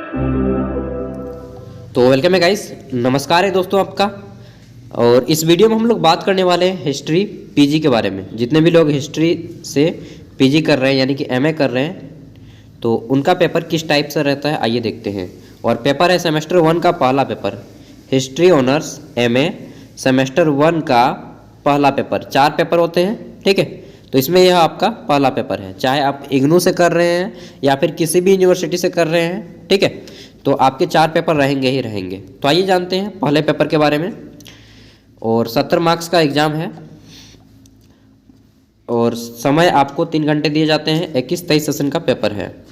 तो वेलकम है गाइस, नमस्कार है दोस्तों आपका। और इस वीडियो में हम लोग बात करने वाले हैं हिस्ट्री पीजी के बारे में। जितने भी लोग हिस्ट्री से पीजी कर रहे हैं यानी कि एमए कर रहे हैं, तो उनका पेपर किस टाइप से रहता है आइए देखते हैं। और पेपर है सेमेस्टर 1 का पहला paper, history honours MA semester 1 का पहला पेपर। 4 पेपर होते हैं, ठीक है। तो इसमें यह आपका पहला पेपर है, चाहे आप इग्नू से कर रहे हैं या फिर किसी भी यूनिवर्सिटी से कर रहे हैं, ठीक है। तो आपके 4 पेपर रहेंगे ही रहेंगे। तो आइए जानते हैं पहले पेपर के बारे में। और 70 मार्क्स का एग्ज़ाम है और समय आपको 3 घंटे दिए जाते हैं। 21-23 सेशन का पेपर है।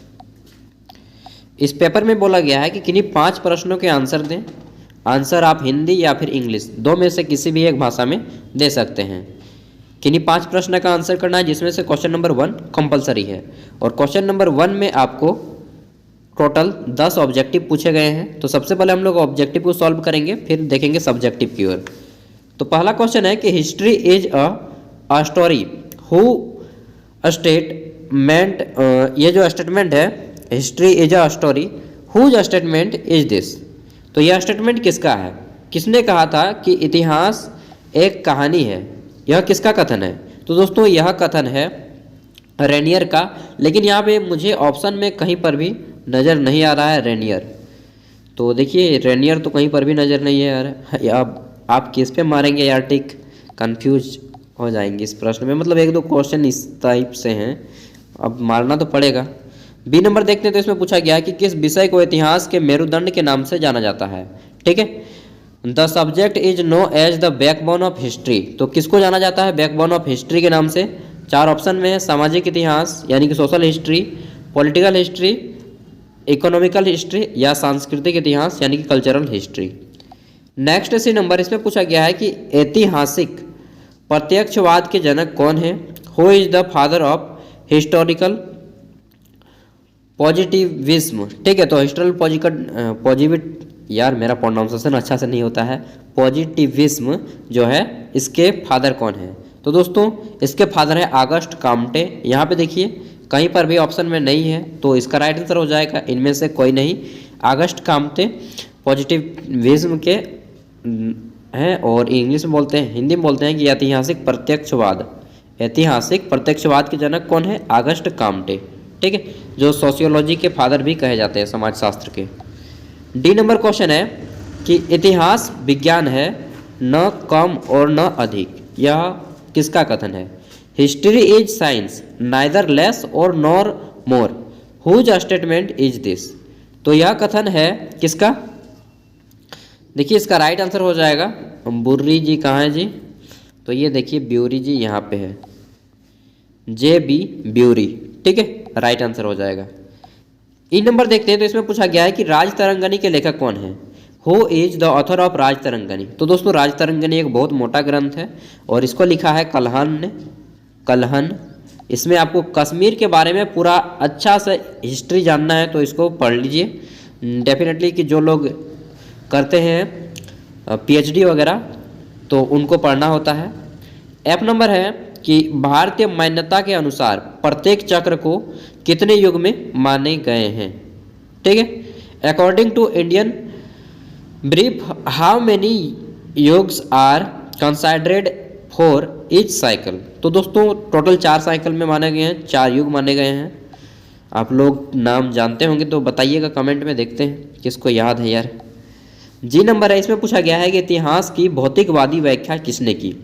इस पेपर में बोला गया है कि किन्हीं 5 प्रश्नों के आंसर दें। आंसर आप हिंदी या फिर इंग्लिश, 2 में से किसी भी एक भाषा में दे सकते हैं। किन्हीं 5 प्रश्न का आंसर करना है, जिसमें से क्वेश्चन नंबर 1 कंपलसरी है। और क्वेश्चन नंबर 1 में आपको टोटल 10 ऑब्जेक्टिव पूछे गए हैं। तो सबसे पहले हम लोग ऑब्जेक्टिव को सॉल्व करेंगे, फिर देखेंगे सब्जेक्टिव की ओर। तो पहला क्वेश्चन है कि history is a story who statement, ये जो स्टेटमेंट है history is a story whose statement is this. तो यह स्टेटमेंट किसका है, किसने कहा था कि इतिहास एक कहानी है, यह किसका कथन है। तो दोस्तों यह कथन है रेनियर का। लेकिन यहाँ पे मुझे ऑप्शन में कहीं पर भी नज़र नहीं आ रहा है रेनियर। तो देखिए रेनियर तो कहीं पर भी नज़र नहीं है यार। आप किस पे मारेंगे यार टिक, कंफ्यूज हो जाएंगे इस प्रश्न में। मतलब 1-2 क्वेश्चन इस टाइप से हैं, अब मारना तो पड़ेगा। बी नंबर देखते हैं। तो इसमें पूछा गया है कि किस विषय को इतिहास के मेरुदंड के नाम से जाना जाता है, ठीक है। The subject is known as the backbone of history. तो किसको जाना जाता है बैकबोन ऑफ हिस्ट्री के नाम से। 4 ऑप्शन में है, सामाजिक इतिहास यानी कि social history, political history, economical history या सांस्कृतिक इतिहास यानी कि cultural history. Next C number, इसमें पूछा गया है कि ऐतिहासिक प्रत्यक्षवाद के जनक कौन है। Who is the father of historical positivism, ठीक है। तो हिस्टोरिकल पॉजिटिव, यार मेरा प्रोनाउंसिएशन अच्छा से नहीं होता है, पॉजिटिविज्म जो है इसके फादर कौन है। तो दोस्तों इसके फादर है ऑगस्ट काम्टे। यहाँ पे देखिए कहीं पर भी ऑप्शन में नहीं है, तो इसका राइट आंसर हो जाएगा इनमें से कोई नहीं, ऑगस्ट काम्टे पॉजिटिविज्म के हैं। और इंग्लिश में बोलते हैं, हिंदी में बोलते हैं कि ऐतिहासिक प्रत्यक्षवाद, ऐतिहासिक प्रत्यक्षवाद के जनक कौन है, ऑगस्ट काम्टे, ठीक है, जो सोशियोलॉजी के फादर भी कहे जाते हैं, समाजशास्त्र के। डी नंबर क्वेश्चन है कि इतिहास विज्ञान है, न कम और न अधिक, यह किसका कथन है। History is science neither less or nor more, whose statement is this. तो यह कथन है किसका। देखिए इसका राइट आंसर हो जाएगा, बुर्री जी कहाँ है जी, तो ये देखिए ब्यूरी जी यहाँ पे है, JB ब्यूरी, ठीक है, राइट आंसर हो जाएगा। ई नंबर देखते हैं। तो इसमें पूछा गया है कि राजतरंगिणी के लेखक कौन है। Who is the author of Rajatarangini. तो दोस्तों राजतरंगिणी एक बहुत मोटा ग्रंथ है और इसको लिखा है कल्हण ने, कल्हण। इसमें आपको कश्मीर के बारे में पूरा अच्छा से हिस्ट्री जानना है तो इसको पढ़ लीजिए डेफिनेटली। कि जो लोग करते हैं PhD वगैरह तो उनको पढ़ना होता है। F नंबर है कि भारतीय मान्यता के अनुसार प्रत्येक चक्र को कितने युग में माने गए हैं, ठीक है। According to Indian brief how many युग्स are considered for each cycle. तो दोस्तों टोटल 4 साइकिल में माने गए हैं, 4 युग माने गए हैं। आप लोग नाम जानते होंगे तो बताइएगा कमेंट में, देखते हैं किसको याद है यार। जी नंबर है, इसमें पूछा गया है कि इतिहास की भौतिकवादी व्याख्या किसने की।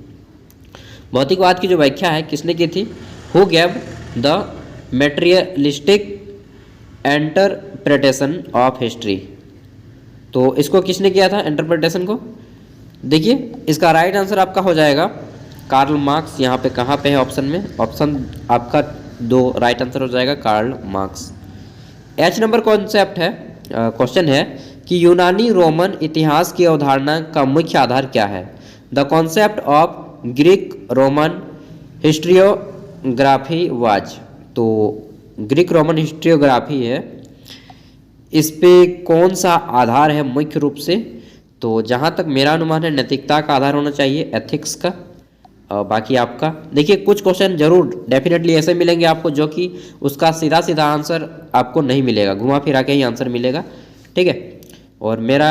भौतिकवाद की जो व्याख्या है किसने की थी। Who gave the materialistic interpretation of history. तो इसको किसने किया था इंटरप्रिटेशन को। देखिए इसका राइट आंसर आपका हो जाएगा कार्ल मार्क्स। यहाँ पे कहाँ पे है ऑप्शन में, ऑप्शन आपका 2 राइट आंसर हो जाएगा Karl Marx. H number concept है, क्वेश्चन है कि यूनानी रोमन इतिहास की अवधारणा का मुख्य आधार क्या है। The concept of Greek Roman historiography was. तो ग्रीक रोमन हिस्ट्रियोग्राफी है, इस पे कौन सा आधार है मुख्य रूप से। तो जहाँ तक मेरा अनुमान है नैतिकता का आधार होना चाहिए, एथिक्स का। बाकी आपका देखिए कुछ क्वेश्चन जरूर डेफिनेटली ऐसे मिलेंगे आपको जो कि उसका सीधा सीधा आंसर आपको नहीं मिलेगा, घुमा फिरा के ही आंसर मिलेगा। ठीक है। और मेरा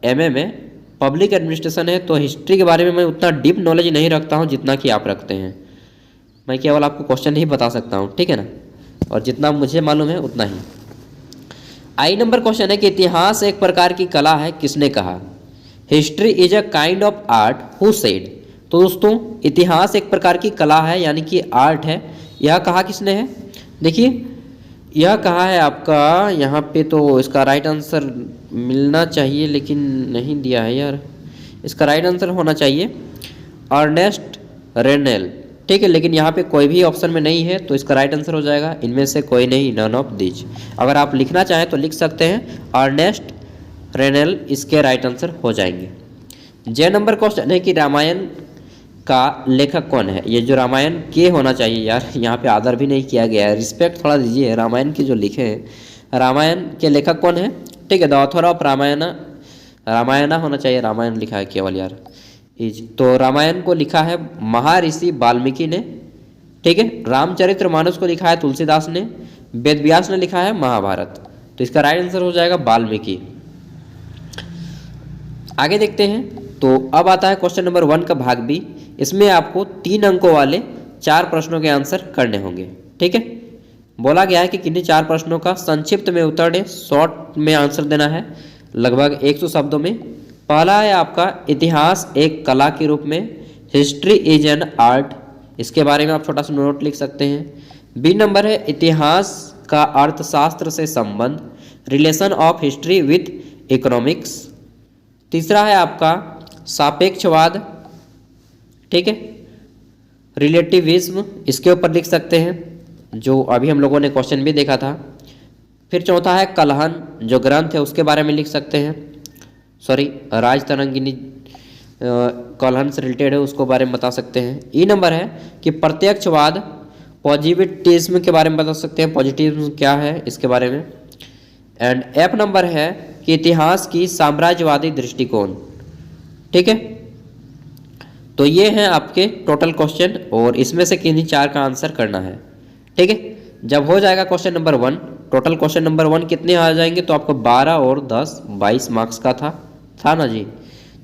एमए में पब्लिक एडमिनिस्ट्रेशन है, तो हिस्ट्री के बारे में मैं उतना डीप नॉलेज नहीं रखता हूँ जितना कि आप रखते हैं। मैं केवल आपको क्वेश्चन ही बता सकता हूँ, ठीक है ना, और जितना मुझे मालूम है उतना ही। आई नंबर क्वेश्चन है कि इतिहास एक प्रकार की कला है, किसने कहा? History is a kind of art, who said? तो दोस्तों इतिहास एक प्रकार की कला है यानी कि आर्ट है, यह कहा किसने है? देखिए यह कहा है आपका, यहाँ पे तो इसका राइट आंसर मिलना चाहिए लेकिन नहीं दिया है यार। इसका राइट आंसर होना चाहिए अर्नेस्ट रेनेल, ठीक है, लेकिन यहाँ पे कोई भी ऑप्शन में नहीं है, तो इसका राइट आंसर हो जाएगा इनमें से कोई नहीं, नन ऑफ दिस। अगर आप लिखना चाहें तो लिख सकते हैं अर्नेस्ट रेनेल, इसके राइट आंसर हो जाएंगे। जे नंबर क्वेश्चन है कि रामायण का लेखक कौन है? ये जो रामायण के होना चाहिए यार, यहाँ पे आदर भी नहीं किया गया है, रिस्पेक्ट थोड़ा दीजिए रामायण के जो लिखे हैं। रामायण के लेखक कौन है? ठीक है, द ऑथर ऑफ रामायणा होना चाहिए, रामायण लिखा है केवल यार। तो रामायण को लिखा है महर्षि वाल्मीकि ने, ठीक है। रामचरितमानस को लिखा है तुलसीदास ने, वेद व्यास ने लिखा है महाभारत, तो इसका राइट आंसर हो जाएगा वाल्मीकि। आगे देखते हैं, तो अब आता है क्वेश्चन नंबर 1 का भाग बी। इसमें आपको 3 अंकों वाले 4 प्रश्नों के आंसर करने होंगे, ठीक है। बोला गया है कि किन्हीं 4 प्रश्नों का संक्षिप्त में उत्तर दें, शॉर्ट में आंसर देना है लगभग 100 शब्दों में। पहला है आपका इतिहास एक कला के रूप में, हिस्ट्री इज एन आर्ट, इसके बारे में आप छोटा सा नोट लिख सकते हैं। बी नंबर है इतिहास का अर्थशास्त्र से संबंध, relation of history with economics. तीसरा है आपका सापेक्षवाद, ठीक है, रिलेटिविज्म, इसके ऊपर लिख सकते हैं जो अभी हम लोगों ने क्वेश्चन भी देखा था। फिर चौथा है कलहन, जो ग्रंथ है उसके बारे में लिख सकते हैं, सॉरी राजतरंगिनी कलहन से रिलेटेड है उसको बारे में बता सकते हैं। ई नंबर है कि प्रत्यक्षवाद, पॉजिटिविज्म के बारे में बता सकते हैं, पॉजिटिविज्म क्या है इसके बारे में। एंड एफ नंबर है कि इतिहास की साम्राज्यवादी दृष्टिकोण, ठीक है। तो ये हैं आपके टोटल क्वेश्चन और इसमें से किन्हीं 4 का आंसर करना है, ठीक है। जब हो जाएगा question number 1, total question number 1 कितने आ जाएंगे? तो आपको 12 और 10 22 मार्क्स का था ना जी।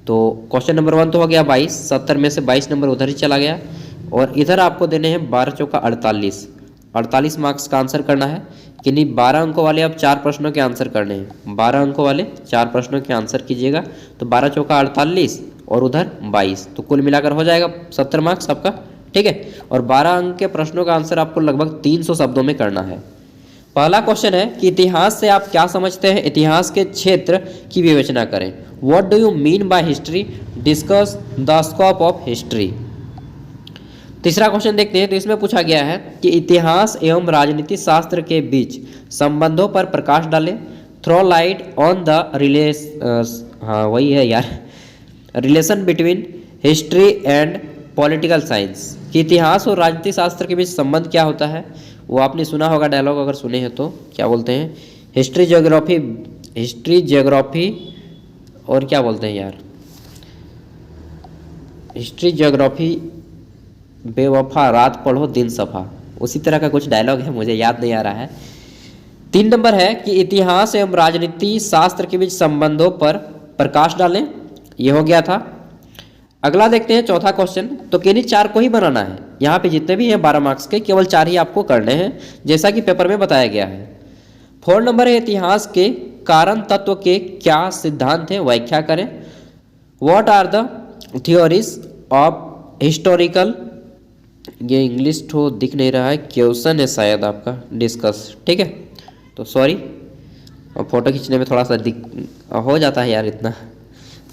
तो क्वेश्चन नंबर 1 तो हो गया 22, 70 में से 22 नंबर उधर ही चला गया और इधर आपको देने हैं 12 चौका 48 मार्क्स का आंसर करना है। किन्हीं 12 अंकों वाले अब 4 प्रश्नों के आंसर करने हैं, 12 अंकों वाले 4 प्रश्नों के आंसर कीजिएगा। तो 12 चौका 48 और उधर 22, तो कुल मिलाकर हो जाएगा 70 मार्क्स आपका, ठीक है। और 12 अंक के प्रश्नों का आंसर आपको लगभग 300 शब्दों में करना है। पहला क्वेश्चन है कि इतिहास से आप क्या समझते हैं? इतिहास के क्षेत्र की विवेचना करें। What do you mean by history? Discuss the scope of history. तीसरा क्वेश्चन देखते हैं, तो इसमें पूछा गया है कि इतिहास एवं राजनीति शास्त्र के बीच संबंधों पर प्रकाश डालें। थ्रो लाइट ऑन द हाँ वही है यार, relation between history and political science, कि इतिहास और राजनीति शास्त्र के बीच संबंध क्या होता है। वो आपने सुना होगा डायलॉग, अगर सुने हैं तो क्या बोलते हैं, हिस्ट्री जियोग्राफी और क्या बोलते हैं यार, हिस्ट्री जियोग्राफी बेवफा रात पढ़ो दिन सफा, उसी तरह का कुछ डायलॉग है, मुझे याद नहीं आ रहा है। 3 नंबर है कि इतिहास एवं राजनीति शास्त्र के बीच संबंधों पर प्रकाश डालें, ये हो गया था। अगला देखते हैं चौथा क्वेश्चन, तो किन्हीं 4 को ही बनाना है। यहाँ पे जितने भी हैं 12 मार्क्स के, केवल 4 ही आपको करने हैं जैसा कि पेपर में बताया गया है। 4 नंबर है इतिहास के कारण तत्व के क्या सिद्धांत हैं, व्याख्या करें। What are the theories of historical, ये इंग्लिश तो दिख नहीं रहा है, क्वेश्चन है शायद आपका, डिस्कस, ठीक है। तो सॉरी, फोटो खींचने में थोड़ा सा हो जाता है यार, इतना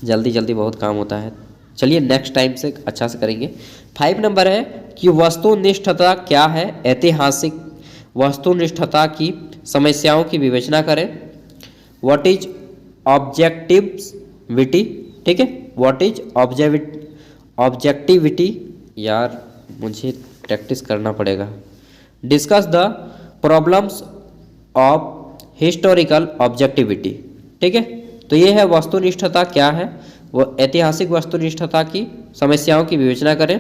जल्दी बहुत काम होता है। चलिए नेक्स्ट टाइम से अच्छा से करेंगे। 5 नंबर है कि वस्तुनिष्ठता क्या है, ऐतिहासिक वस्तुनिष्ठता की समस्याओं की विवेचना करें। व्हाट इज ऑब्जेक्टिविटी, ठीक है, व्हाट इज ऑब्जेक्टिविटी, यार मुझे प्रैक्टिस करना पड़ेगा। Discuss the problems of historical objectivity, ठीक है। तो ये है वस्तुनिष्ठता क्या है, वो ऐतिहासिक वस्तुनिष्ठता की समस्याओं की विवेचना करें।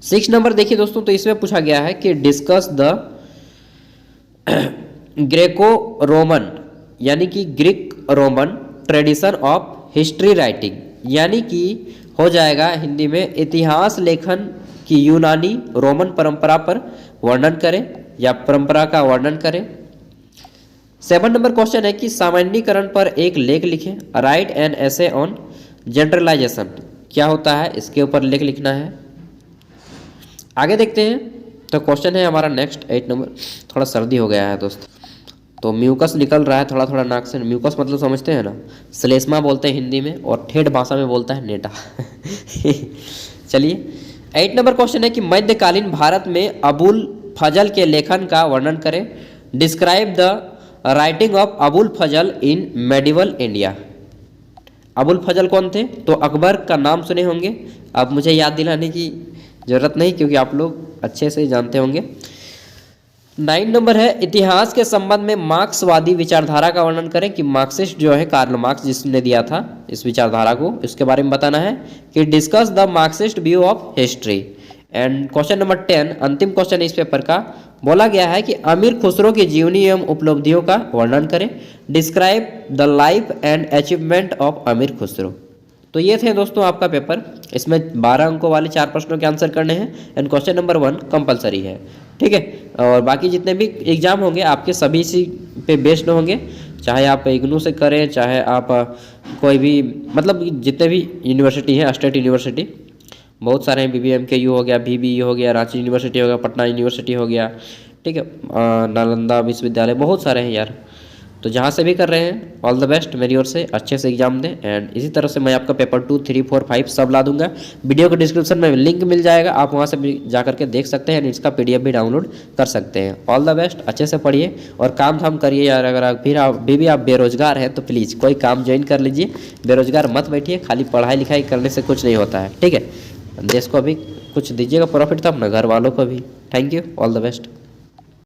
6 नंबर देखिए दोस्तों, तो इसमें पूछा गया है कि डिस्कस द ग्रेको रोमन यानी कि Greek Roman tradition of history writing, यानी कि हो जाएगा हिंदी में इतिहास लेखन की यूनानी रोमन परंपरा पर वर्णन करें या परंपरा का वर्णन करें। 7 नंबर क्वेश्चन है कि सामान्यीकरण पर एक लेख लिखें, write an essay on generalisation, क्या होता है इसके ऊपर लेख लिखना है। आगे देखते हैं, तो क्वेश्चन है हमारा नेक्स्ट 8 नंबर। थोड़ा सर्दी हो गया है दोस्त, तो म्यूकस निकल रहा है थोड़ा थोड़ा नाक से। म्यूकस मतलब समझते हैं ना, श्लेष्मा बोलते हैं हिंदी में और ठेठ भाषा में बोलता है नेटा। चलिए 8 नंबर क्वेश्चन है कि मध्यकालीन भारत में अबुल फजल के लेखन का वर्णन करें, describe the writing of Abul Fazl in medieval India. Abul Fazl कौन थे? तो अकबर का नाम सुने होंगे, अब मुझे याद दिलाने की ज़रूरत नहीं क्योंकि आप लोग अच्छे से जानते होंगे। 9 नंबर है इतिहास के संबंध में मार्क्सवादी विचारधारा का वर्णन करें, कि मार्क्सिस्ट जो है कार्ल मार्क्स जिसने दिया था इस विचारधारा को, इसके बारे में बताना है कि discuss the Marxist view of history. And question number 10 अंतिम क्वेश्चन इस पेपर का, बोला गया है कि अमीर खुसरो की जीवनी एवं उपलब्धियों का वर्णन करें, describe the life and achievement of अमीर खुसरो। तो ये थे दोस्तों आपका पेपर, इसमें 12 अंकों वाले 4 प्रश्नों के आंसर करने हैं एंड क्वेश्चन नंबर 1 कंपलसरी है, ठीक है। और बाकी जितने भी एग्जाम होंगे आपके सभी इसी पे बेस्ड होंगे, चाहे आप इग्नू से करें, चाहे आप कोई भी मतलब जितने भी यूनिवर्सिटी हैं, स्टेट यूनिवर्सिटी बहुत सारे हैं, BBMKU हो गया, BBE हो गया, रांची यूनिवर्सिटी हो गया, पटना यूनिवर्सिटी हो गया, ठीक है, नालंदा विश्वविद्यालय, बहुत सारे हैं यार। तो जहाँ से भी कर रहे हैं ऑल द बेस्ट मेरी ओर से, अच्छे से एग्जाम दें। एंड इसी तरह से मैं आपका पेपर 2, 3, 4, 5 सब ला दूंगा। वीडियो के डिस्क्रिप्शन में लिंक मिल जाएगा, आप वहाँ से भी जा करके देख सकते हैं, इसका PDF भी डाउनलोड कर सकते हैं। ऑल द बेस्ट, अच्छे से पढ़िए और काम धाम करिए यार। अगर आप बेरोजगार हैं तो प्लीज़ कोई काम ज्वाइन कर लीजिए, बेरोजगार मत बैठिए, खाली पढ़ाई लिखाई करने से कुछ नहीं होता है, ठीक है। देश को भी कुछ दीजिएगा प्रॉफिट, तब ना घर वालों को भी। Thank you, all the best.